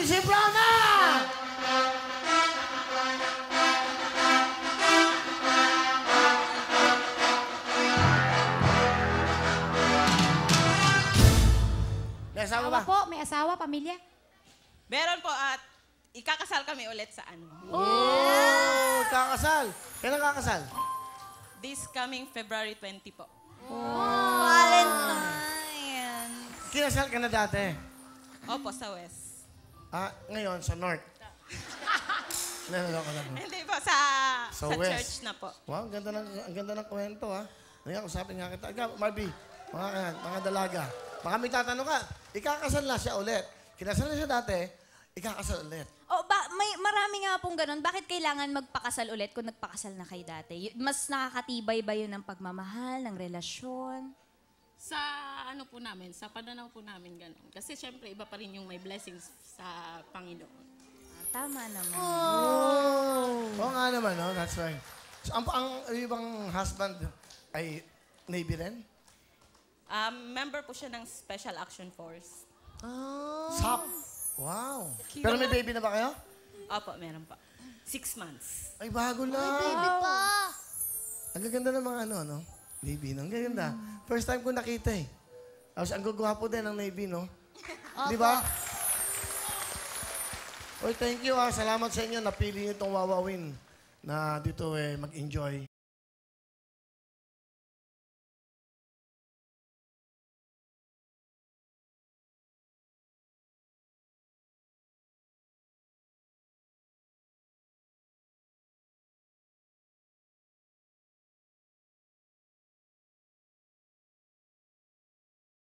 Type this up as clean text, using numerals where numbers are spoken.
si Brahma! May asawa ba? Asawa po, may asawa, pamilya. Meron po at ikakasal kami ulit sa ano. Oh, kakasal. Kailan kakasal? This coming February 20 po. Valentine. Kinasal ka na dati. Opo, sa West. Ah, ngayon sa North. Nalala ko lang. Hindi po, sa West. church na po. Wow, ang ganda ng kwento, ha? Ngayon, usapin nga kita. Ikaw, Marby, mga dalaga. Baka may tatanong ka, ikakasal na siya ulit. Kinasal na siya dati, ikakasal ulit. May marami nga pong ganun. Bakit kailangan magpakasal ulit kung nagpakasal na kayo dati? Mas nakakatibay ba yun ng pagmamahal, ng relasyon? Sa ano po namin, sa pananaw po namin ganun. Kasi syempre iba pa rin yung may blessings sa Panginoon. Tama naman. Oo nga naman, no? That's right. So, ang ibang husband ay Navy rin? Member po siya ng Special Action Force. SAP. Wow. Pero may baby na ba kayo? Opo, meron pa. 6 months. Ay, bago lang. Baby pa. Ang gaganda ng mga no? Navy, no? Ang gaganda. First time ko nakita eh. Tapos ang gugwapo din ng Navy, no? Di ba? Oy, thank you, Salamat sa inyo. Napili niyo itong Wawawin na dito mag-enjoy.